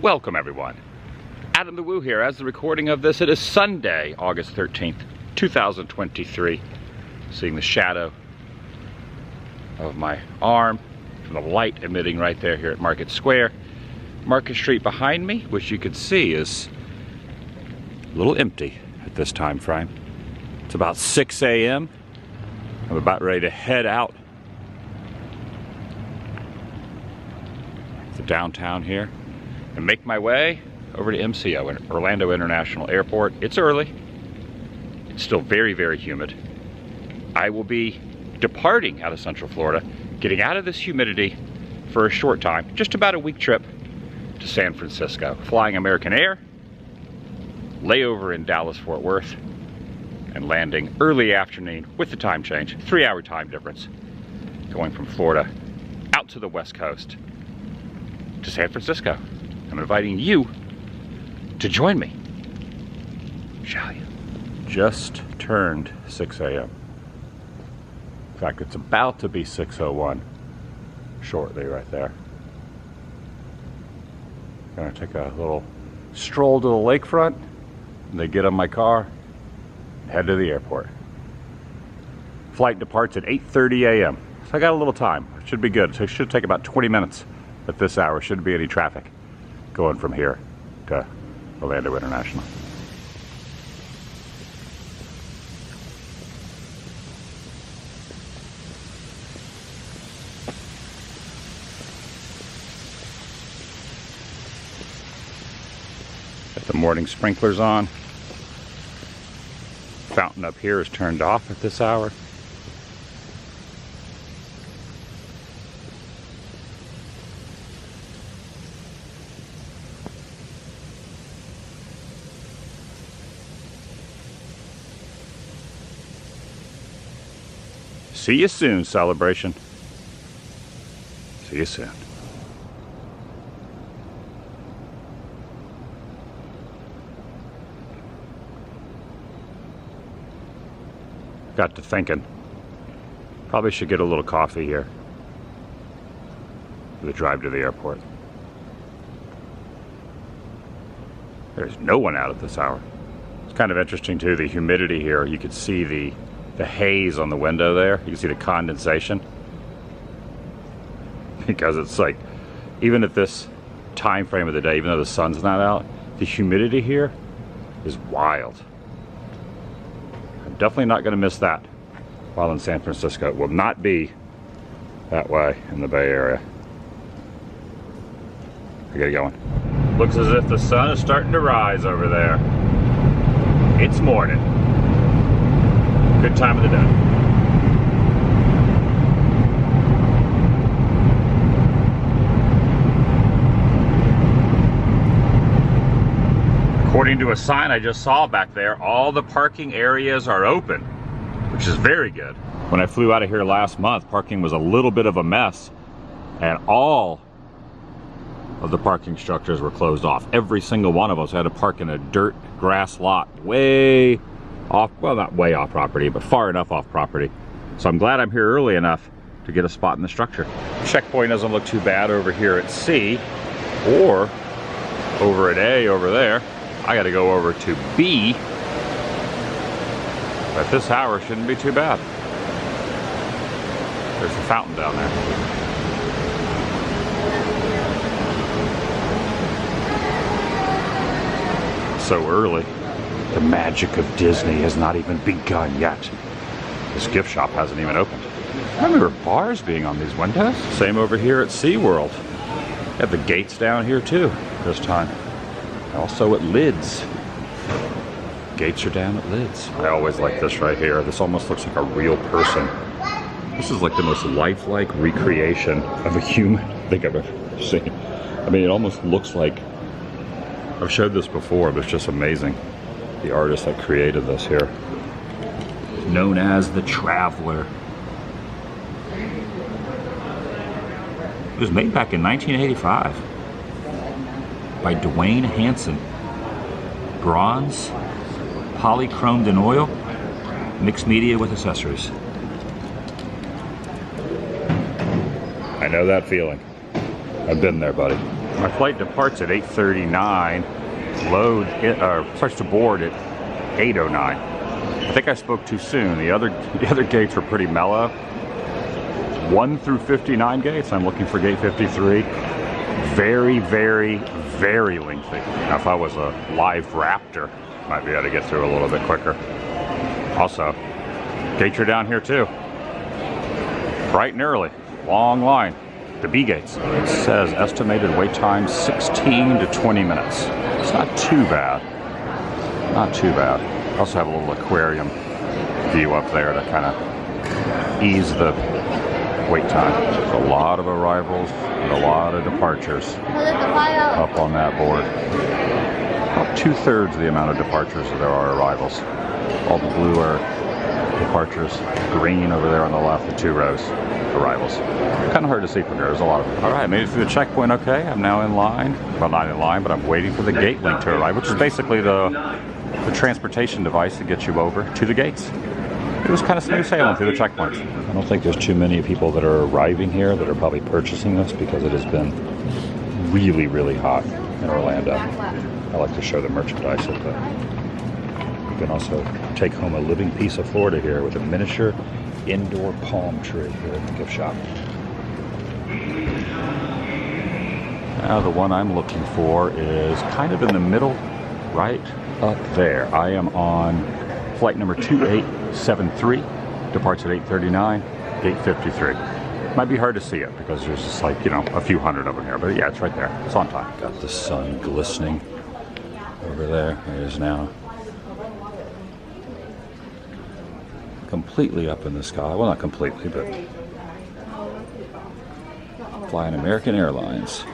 Welcome everyone. Adam the Woo here. As the recording of this, it is Sunday, August 13th, 2023. Seeing the shadow of my arm from the light emitting right there here at Market Square. Market Street behind me, which you can see is a little empty at this time frame. It's about 6 a.m. I'm about ready to head out to downtown here and make my way over to MCO, Orlando International Airport. It's early. It's still very, very humid. I will be departing out of Central Florida, getting out of this humidity for a short time, just about a week trip to San Francisco, flying American Air, layover in Dallas-Fort Worth, and landing early afternoon with the time change, 3-hour time difference, going from Florida out to the West Coast to San Francisco. I'm inviting you to join me, shall you? Just turned 6 a.m. In fact, it's about to be 6:01 shortly right there. Gonna take a little stroll to the lakefront, and then get on my car and head to the airport. Flight departs at 8:30 a.m. So I got a little time. It should be good. So it should take about 20 minutes at this hour. Shouldn't be any traffic going from here to Orlando International. Got the morning sprinklers on. Fountain up here is turned off at this hour. See you soon, Celebration. See you soon. Got to thinking, probably should get a little coffee here for the drive to the airport. There's no one out at this hour. It's kind of interesting too, the humidity here. You could see the haze on the window there. You can see the condensation. Because it's like, even at this time frame of the day, even though the sun's not out, the humidity here is wild. I'm definitely not going to miss that while in San Francisco. It will not be that way in the Bay Area. I get it going. Looks as if the sun is starting to rise over there. It's morning. Good time of the day. According to a sign I just saw back there, all the parking areas are open, which is very good. When I flew out of here last month, parking was a little bit of a mess, and all of the parking structures were closed off. Every single one of us had to park in a dirt grass lot way off, well, not way off property, but far enough off property. So I'm glad I'm here early enough to get a spot in the structure. Checkpoint doesn't look too bad over here at C, or over at A over there. I gotta go over to B. But this hour shouldn't be too bad. There's the fountain down there. So early. The magic of Disney has not even begun yet. This gift shop hasn't even opened. I remember bars being on these windows. Same over here at SeaWorld. Have the gates down here too this time. Also at Lids. Gates are down at Lids. I always like this right here. This almost looks like a real person. This is like the most lifelike recreation of a human I think I've ever seen. I mean, it almost looks like, I've showed this before, but it's just amazing. The artist that created this here, known as the Traveler. It was made back in 1985 by Dwayne Hansen. Bronze, polychromed in oil, mixed media with accessories. I know that feeling. I've been there, buddy. My flight departs at 8:39, starts to board at 8:09. I think I spoke too soon. The other gates were pretty mellow. 1 through 59 gates. I'm looking for gate 53. Very, very, very lengthy. Now, if I was a live raptor, might be able to get through a little bit quicker. Also, gates are down here too. Bright and early. Long line. The B gates. It says estimated wait time 16 to 20 minutes. It's not too bad. Not too bad. I also have a little aquarium view up there to kind of ease the wait time. There's a lot of arrivals and a lot of departures up on that board. About 2/3 the amount of departures as there are arrivals. All the blue are departures. Green over there on the left, the 2 rows. Arrivals. Kind of hard to see from here. There's a lot of them. All right, made it through the checkpoint okay. I'm now in line. Well, not in line, but I'm waiting for the gate link to arrive, which is basically the transportation device that gets you over to the gates. It was kind of smooth sailing through the checkpoints. I don't think there's too many people that are arriving here that are probably purchasing this because it has been really, really hot in Orlando. I like to show the merchandise of that. You can also take home a living piece of Florida here with a miniature indoor palm tree here in the gift shop. Now the one I'm looking for is kind of in the middle, right up there. I am on flight number 2873, departs at 8:39, gate 53. Might be hard to see it because there's just like, you know, a few hundred of them here, but yeah, it's right there. It's on time. Got the sun glistening over there. It is now completely up in the sky. Well, not completely, but flying American Airlines.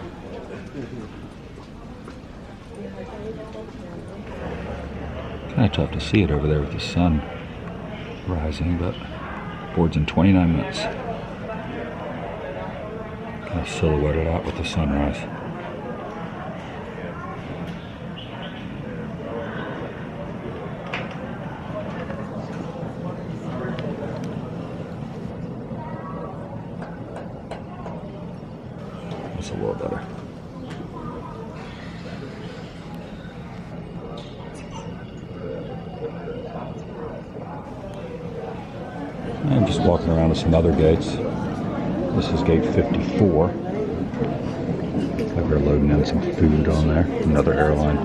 Kind of tough to see it over there with the sun rising, but board's in 29 minutes. Kind of silhouetted out with the sunrise. That's a little better. I'm just walking around to some other gates. This is gate 54. Like we're loading in some food on there. Another airline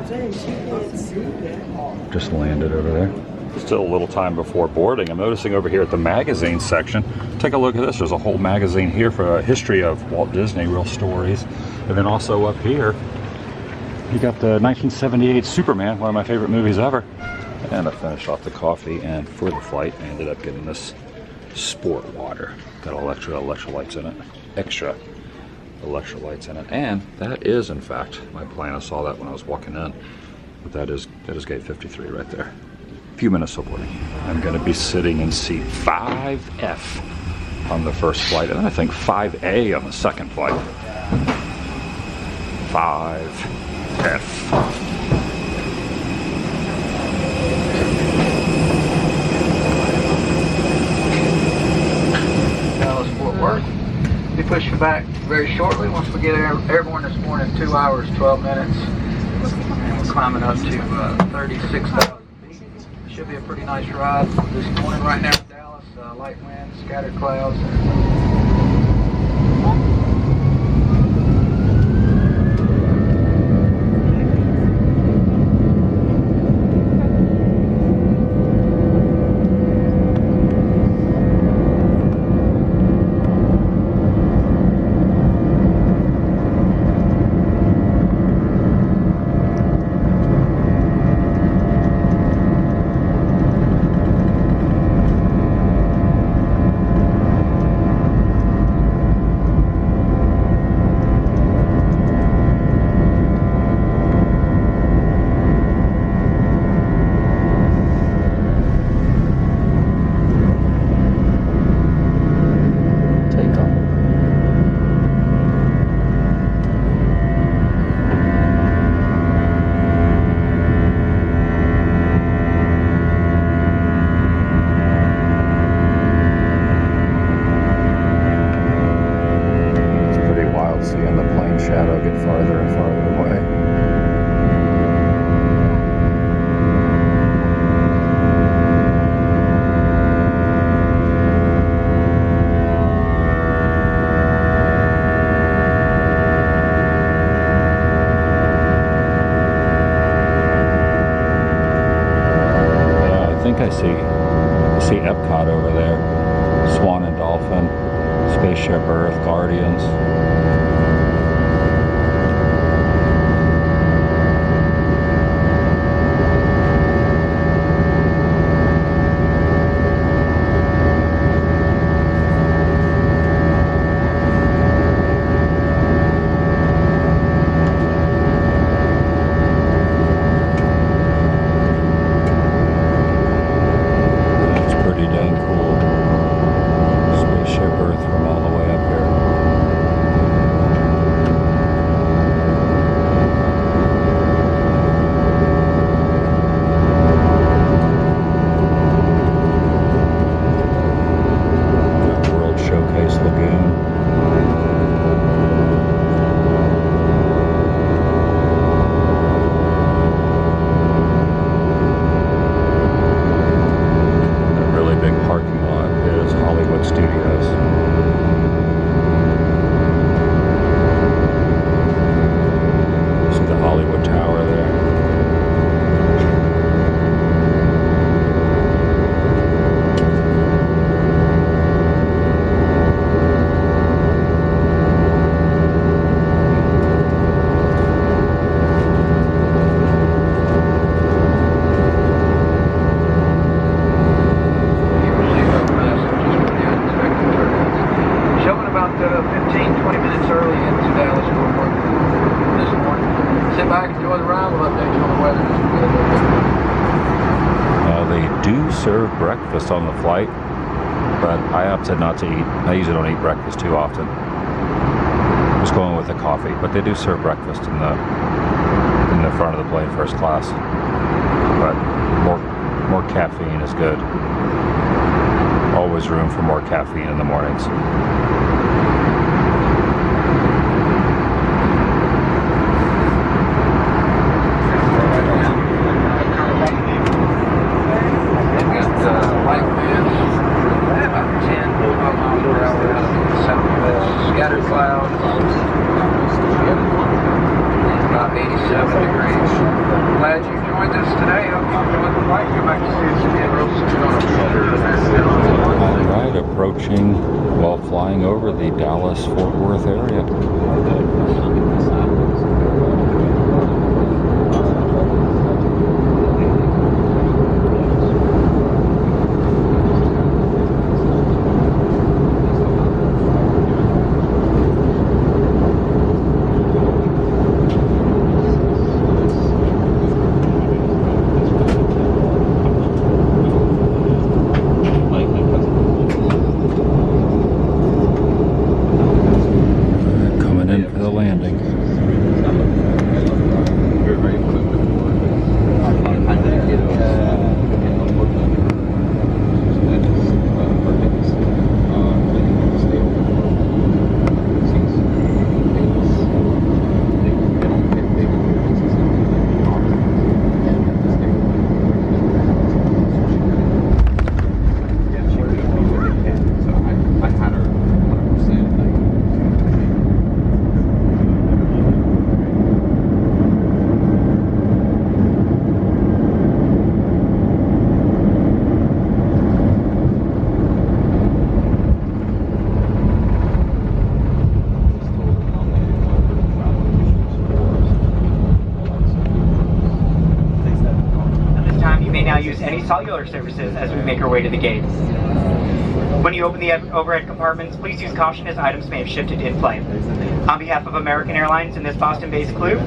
just landed over there. Still a little time before boarding. I'm noticing over here at the magazine section. Take a look at this. There's a whole magazine here for a history of Walt Disney, real stories. And then also up here, you got the 1978 Superman, one of my favorite movies ever. And I finished off the coffee, and for the flight, I ended up getting this sport water. Got electrolytes in it. Extra electrolytes in it. And that is, in fact, my plane. I saw that when I was walking in. But that is gate 53 right there. A few minutes of boarding. I'm going to be sitting in seat 5F on the first flight, and I think 5A on the second flight. 5F. We push you back very shortly once we get airborne this morning, 2 hours, 12 minutes. And we're climbing up to 36,000 feet. Should be a pretty nice ride this morning right now in Dallas. Light winds, scattered clouds. farther and farther away. I see Epcot over there, Swan and Dolphin, Spaceship Earth, Guardians. Serve breakfast on the flight, but I opted not to eat. I usually don't eat breakfast too often. Just going with the coffee, but they do serve breakfast in the front of the plane, first class. But more caffeine is good. Always room for more caffeine in the mornings. While flying over the Dallas-Fort Worth area. Cellular services as we make our way to the gates. When you open the overhead compartments, please use caution as items may have shifted in flight. On behalf of American Airlines and this Boston-based crew,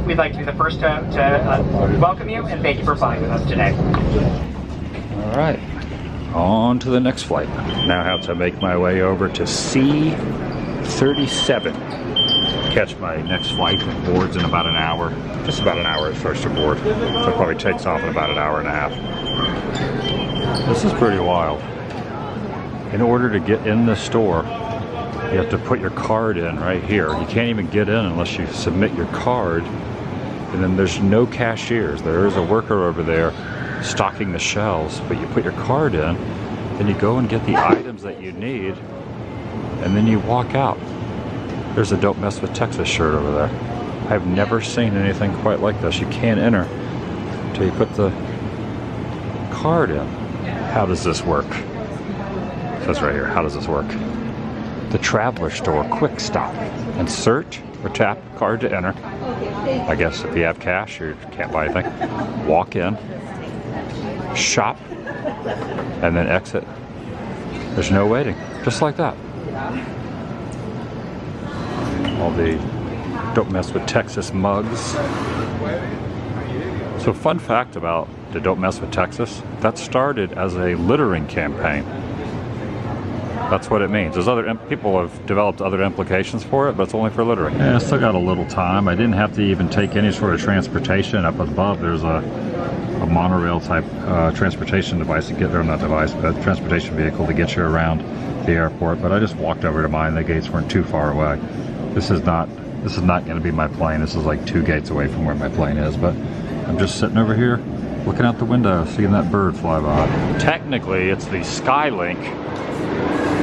we'd like to be the first to welcome you and thank you for flying with us today. All right, on to the next flight. Now have to make my way over to C-37. Catch my next flight that boards in about an hour. Just about an hour at first to board. So it probably takes off in about an hour and a half. This is pretty wild. In order to get in the store, You have to put your card in right here. You can't even get in unless you submit your card. And then there's no cashiers. There is a worker over there stocking the shelves, but you put your card in, then you go and get the items that you need, and then you walk out. There's a Don't Mess with Texas shirt over there. I've never seen anything quite like this. You can't enter until you put the card in. How does this work? It says right here, how does this work? The Traveler Store Quick Stop. Insert or tap card to enter. I guess if you have cash, you can't buy anything. Walk in, shop, and then exit. There's no waiting, just like that. All the Don't Mess with Texas mugs. So fun fact about the Don't Mess with Texas, that started as a littering campaign. That's what it means. There's other people have developed other implications for it, but it's only for littering. Yeah, I still got a little time. I didn't have to even take any sort of transportation. Up above, there's a monorail type transportation device to get there, not device, but transportation vehicle to get you around the airport. But I just walked over to mine. The gates weren't too far away. This is not going to be my plane. This is like 2 gates away from where my plane is. But I'm just sitting over here, looking out the window, seeing that bird fly by. Technically, it's the Skylink.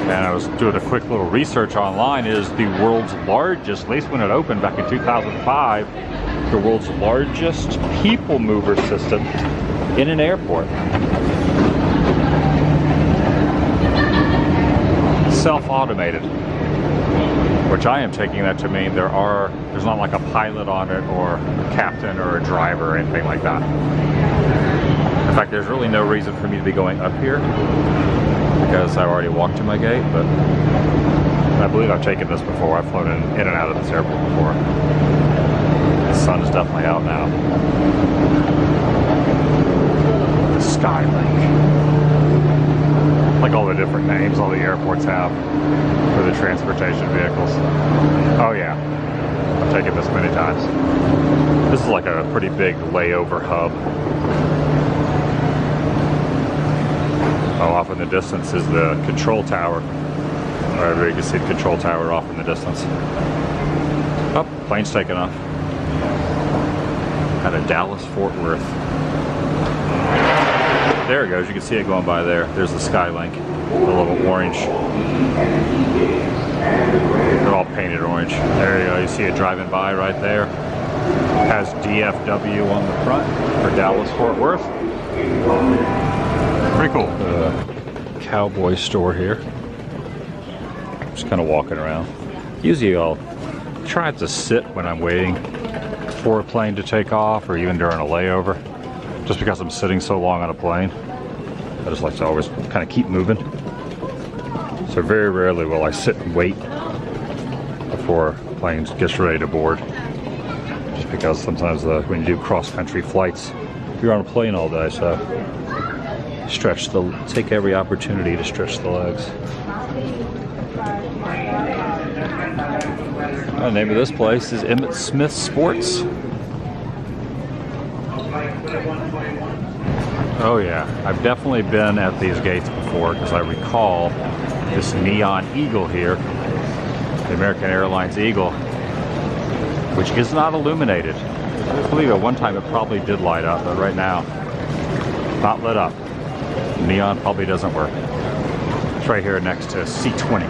And I was doing a quick little research online. It is the world's largest, at least when it opened back in 2005, the world's largest people mover system in an airport. Self-automated, which I am taking that to mean there's not like a pilot on it or a captain or a driver or anything like that. In fact, there's really no reason for me to be going up here, because I've already walked to my gate, but I believe I've taken this before. I've flown in and out of this airport before. The sun is definitely out now. The Skylink. Like all the different names all the airports have for the transportation vehicles. Oh yeah, I've taken this many times. This is like a pretty big layover hub. Oh, off in the distance is the control tower. Wherever you can see the control tower off in the distance. Oh, plane's taking off. Out of Dallas, Fort Worth. There it goes, you can see it going by there. There's the Skylink, the little orange. They're all painted orange. There you go, you see it driving by right there. Has DFW on the front for Dallas, Fort Worth. Pretty cool. Cowboy store here. Just kind of walking around. Usually I'll try to sit when I'm waiting for a plane to take off, or even during a layover. Just because I'm sitting so long on a plane, I just like to always kind of keep moving. So very rarely will I sit and wait before a plane gets ready to board. Just because sometimes when you do cross-country flights, you're on a plane all day, so take every opportunity to stretch the legs. The name of this place is Emmett Smith Sports. Oh yeah, I've definitely been at these gates before, because I recall this neon eagle here, the American Airlines Eagle, which is not illuminated. I believe at one time it probably did light up, but right now, not lit up. Neon probably doesn't work. It's right here next to C20.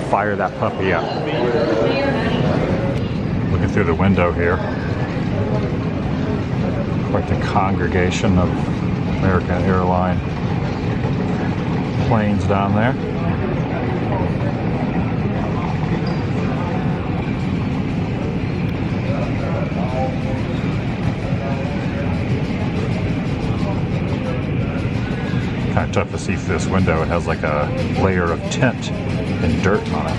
Fire that puppy up. Looking through the window here. Quite the congregation of American Airline planes down there. Kind of tough to see through this window. It has like a layer of tint and dirt on it.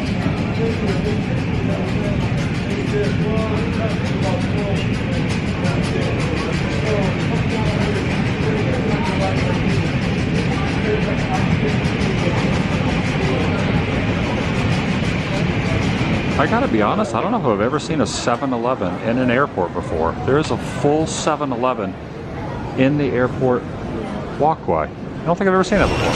I gotta be honest, I don't know if I've ever seen a 7-Eleven in an airport before. There is a full 7-Eleven in the airport walkway. I don't think I've ever seen that before.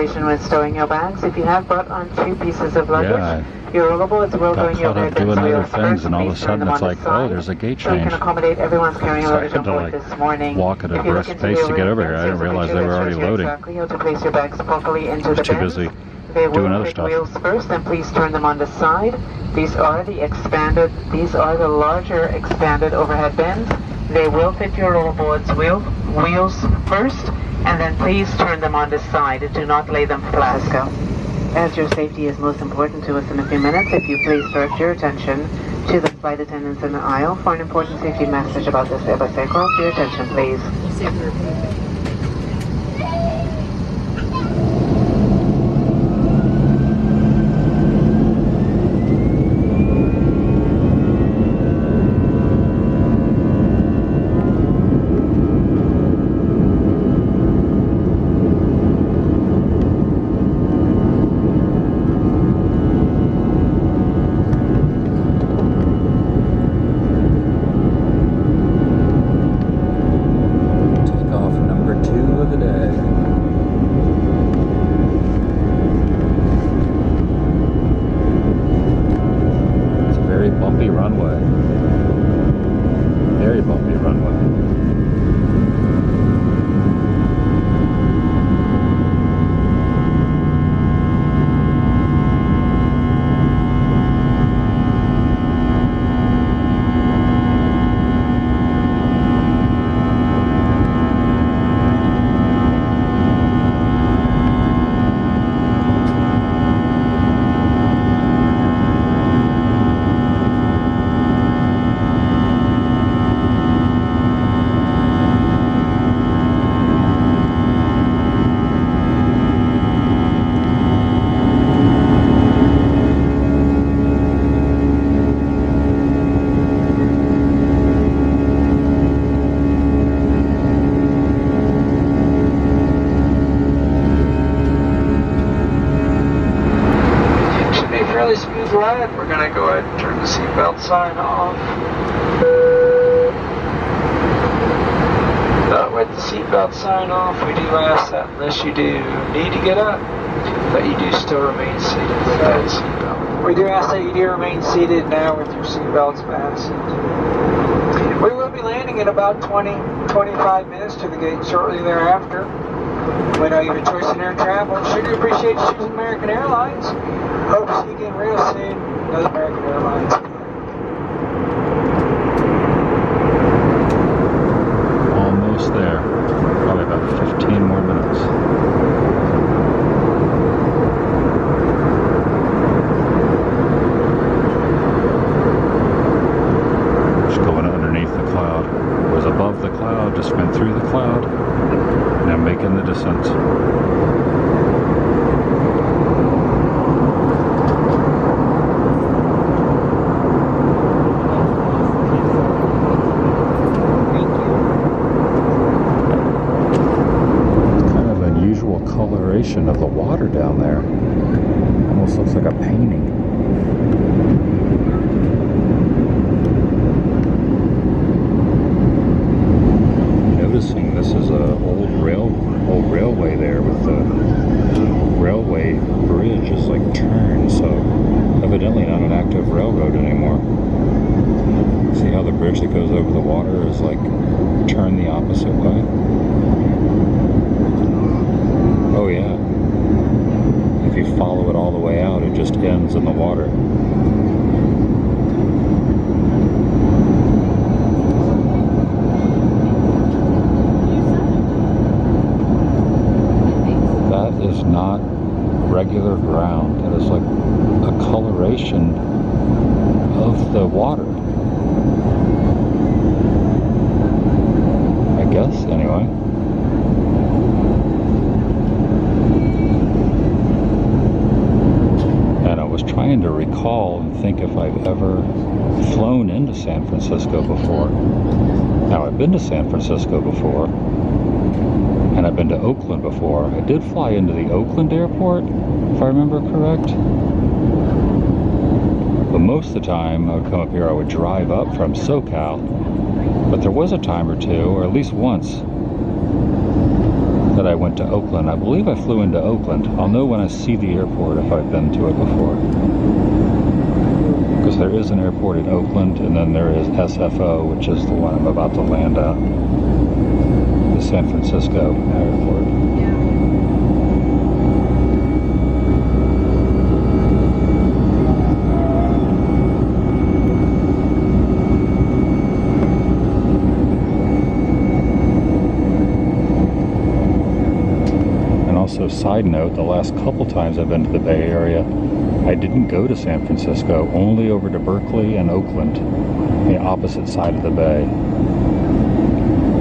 situation when stowing your bags. If you have brought on 2 pieces of luggage, Yeah, your rollables will go in your caught up overhead doing bins other wheels things, first. and all of a Please turn sudden them it's on like, the oh, side there's a gate so we change. can accommodate everyone's carrying So I luggage had on to board like this morning. walk at a If you look brisk into pace the to get over here. I overhead didn't bins, realize make they sure were that already shows you loading. exactly how to place your bags properly into I was the too bins. busy They doing will other fit stuff. wheels first, and please turn them on the side. These are the expanded, these are the larger expanded overhead bins. They will fit your rollboards wheels first, and then please turn them on the side. Do not lay them flat. As your safety is most important to us in a few minutes, if you please direct your attention to the flight attendants in the aisle for an important safety message about this Airbus aircraft. Your attention, please. Takeoff number 2 of the day. It's a very bumpy runway. Very bumpy runway. Should be a fairly smooth ride. We're going to go ahead and turn the seatbelt sign off. But with the seatbelt sign off, we do ask that unless you do need to get up, that you do still remain seated with that seatbelt. We do ask that you do remain seated now with your seatbelts fastened. We will be landing in about 20-25 minutes to the gate shortly thereafter. We know you have a choice in air travel. Sure do appreciate you choosing American Airlines. Hope to see you again real soon. Another American Airlines. Almost there. Probably about 15 more minutes. Just going underneath the cloud. Was above the cloud, just went through the cloud. Now making the descent. Kind of unusual coloration of the water down there. Almost looks like a painting. Noticing this is a old railway there with the railway bridge is like turned, so evidently not an active railroad anymore. See how the bridge that goes over the water is like turned the opposite way? Oh yeah. If you follow it all the way out, it just ends in the water. That is not regular ground. That is like a coloration of the water. I guess, anyway. And I was trying to recall and think if I've ever flown into San Francisco before. Now, I've been to San Francisco before, and I've been to Oakland before. I did fly into the Oakland airport, if I remember correct. But most of the time, I would come up here, I would drive up from SoCal. But there was a time or two, or at least once, that I went to Oakland. I believe I flew into Oakland. I'll know when I see the airport if I've been to it before. Because there is an airport in Oakland, and then there is SFO, which is the one I'm about to land at. The San Francisco airport. Also, side note, the last couple times I've been to the Bay Area, I didn't go to San Francisco, only over to Berkeley and Oakland, the opposite side of the bay.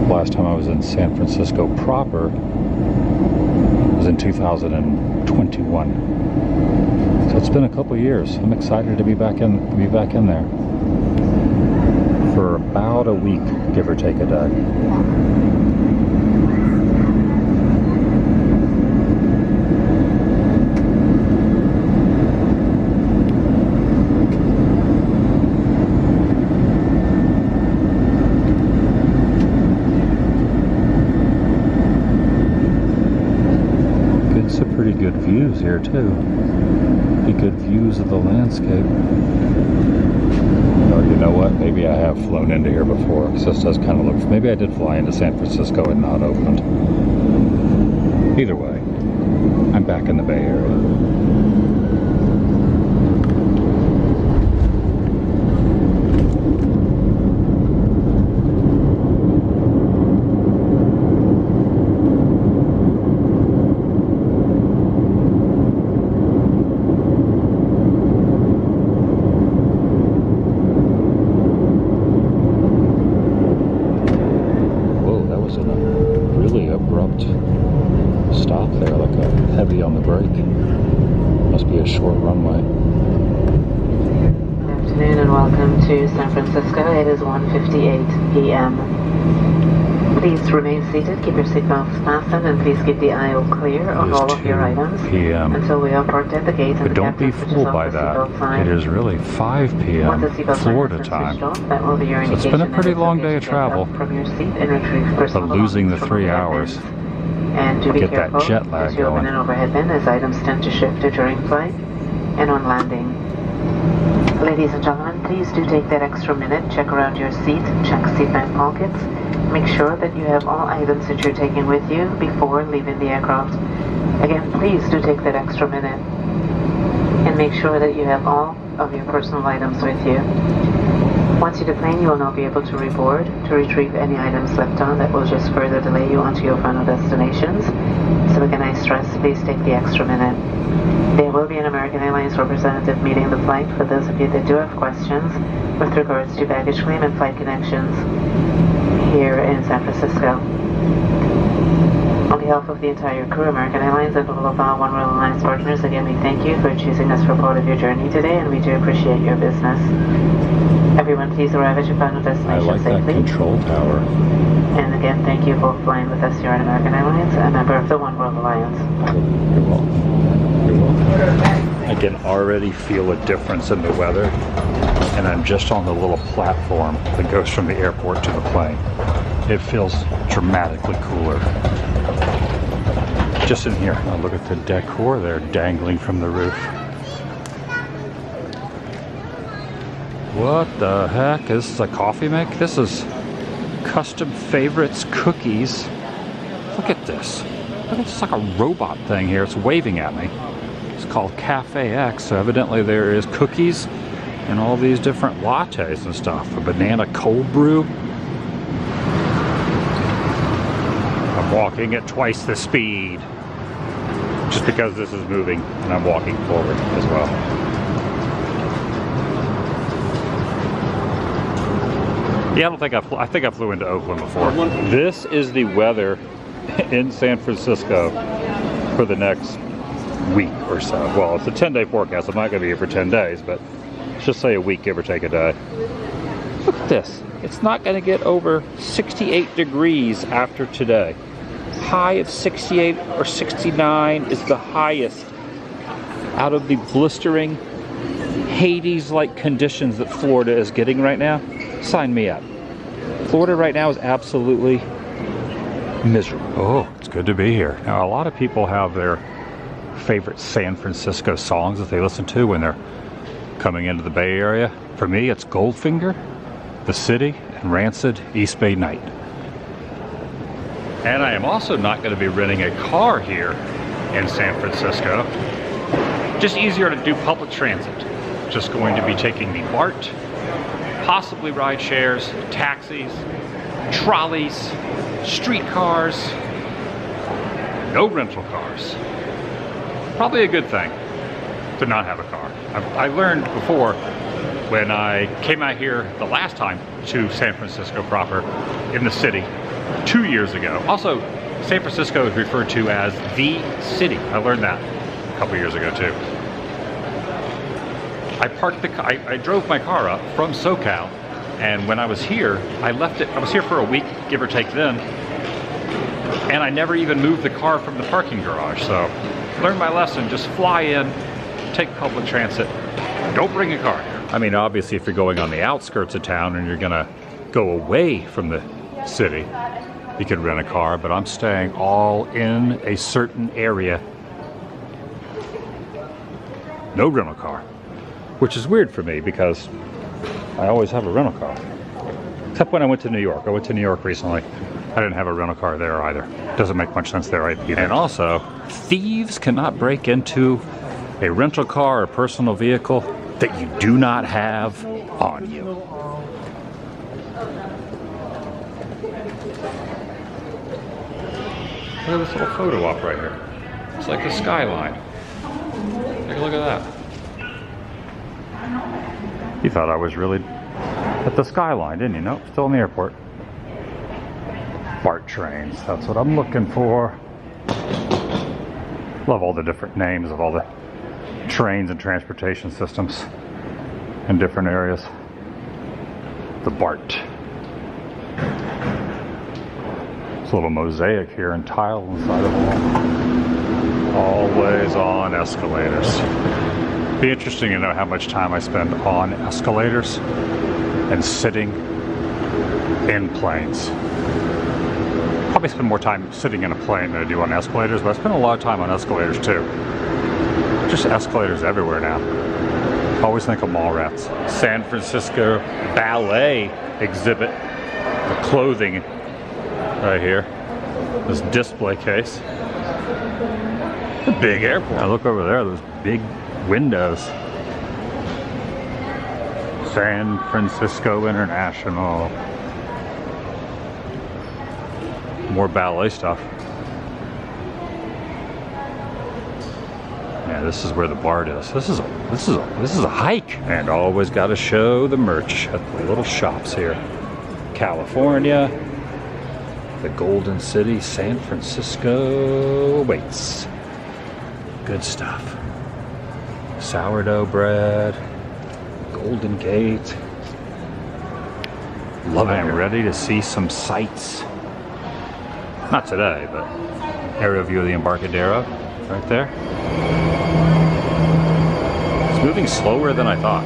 Last time I was in San Francisco proper was in 2021. So it's been a couple years. I'm excited to be back in there for about a week, give or take a day. Pretty good views here too. Pretty good views of the landscape. Oh, you know what? Maybe I have flown into here before. So this does kind of look. Maybe I did fly into San Francisco and not Oakland. Either way, I'm back in the Bay Area. Stop there, like a heavy on the brake. Must be a short runway. Good afternoon and welcome to San Francisco. It is 1:58 p.m. Please remain seated, keep your seatbelts fastened, and please keep the aisle clear of all of your items until we are parked at the gate. But don't be fooled by that. It is really 5 p.m. Florida time. So it's been a pretty long day of travel. But losing the 3 hours. And to be get careful that jet lag as you open an overhead bin, as items tend to shift during flight and on landing. Ladies and gentlemen, please do take that extra minute, check around your seat, check seat back pockets, make sure that you have all items that you're taking with you before leaving the aircraft. Again, please do take that extra minute and make sure that you have all of your personal items with you. Once you deplane, you will now be able to reboard to retrieve any items left on that will just further delay you onto your final destinations. So again, I stress, please take the extra minute. There will be an American Airlines representative meeting the flight for those of you that do have questions with regards to baggage claim and flight connections here in San Francisco. On behalf of the entire crew, American Airlines, and all of our One World Alliance partners, again, we thank you for choosing us for part of your journey today, and we do appreciate your business. Everyone, please arrive at your final destination safely. I like that control tower. And again, thank you for flying with us here at American Airlines, a member of the One World Alliance. You're welcome. You're welcome. I can already feel a difference in the weather, and I'm just on the little platform that goes from the airport to the plane. It feels dramatically cooler. Just in here. Oh, look at the decor there dangling from the roof. What the heck? Is this a coffee make? This is custom favorites cookies. Look at this. Look at this, like a robot thing here. It's waving at me. It's called Cafe X. So evidently there is cookies and all these different lattes and stuff. A banana cold brew. I'm walking at twice the speed. Just because this is moving and I'm walking forward as well. Yeah, I think I flew into Oakland before. This is the weather in San Francisco for the next week or so. Well, it's a 10-day forecast. I'm not going to be here for 10 days, but let's just say a week, give or take a day. Look at this. It's not going to get over 68 degrees after today. High of 68 or 69 is the highest out of the blistering Hades-like conditions that Florida is getting right now. Sign me up. Florida right now is absolutely miserable. Oh, it's good to be here. Now, a lot of people have their favorite San Francisco songs that they listen to when they're coming into the Bay Area. For me, it's Goldfinger, The City, and Rancid, East Bay Night. And I am also not going to be renting a car here in San Francisco. Just easier to do public transit. Just going to be taking the BART, possibly ride shares, taxis, trolleys, streetcars, no rental cars. Probably a good thing to not have a car. I learned before when I came out here the last time to San Francisco proper in the city 2 years ago. Also, San Francisco is referred to as the city. I learned that a couple years ago too. I drove my car up from SoCal, and when I was here, I was here for a week, give or take then, and I never even moved the car from the parking garage. So, learned my lesson, just fly in, take public transit, don't bring a car here. I mean, obviously if you're going on the outskirts of town and you're gonna go away from the city, you could rent a car, but I'm staying all in a certain area. No rental car, which is weird for me because I always have a rental car. Except when I went to New York. I went to New York recently. I didn't have a rental car there either. Doesn't make much sense there either. And also, thieves cannot break into a rental car or personal vehicle that you do not have on you. Look at this little photo op right here. It's like the skyline. Take a look at that. You thought I was really at the skyline, didn't you? Nope, still in the airport. BART trains, that's what I'm looking for. Love all the different names of all the trains and transportation systems in different areas. The BART. It's a little mosaic here and tile inside of the wall. Always on escalators. Be interesting to know how much time I spend on escalators and sitting in planes. Probably spend more time sitting in a plane than I do on escalators, but I spend a lot of time on escalators too. Just escalators everywhere now. Always think of mall rats. San Francisco Ballet exhibit. The clothing right here. This display case. The big airport. Now look over there, those big windows. San Francisco International. More ballet stuff. Yeah, this is where the BART is. This is a hike. And always got to show the merch at the little shops here. California, the Golden City, San Francisco awaits. Good stuff. Sourdough bread, Golden Gate. Love it. I'm ready to see some sights. Not today, but aerial view of the Embarcadero right there. It's moving slower than I thought.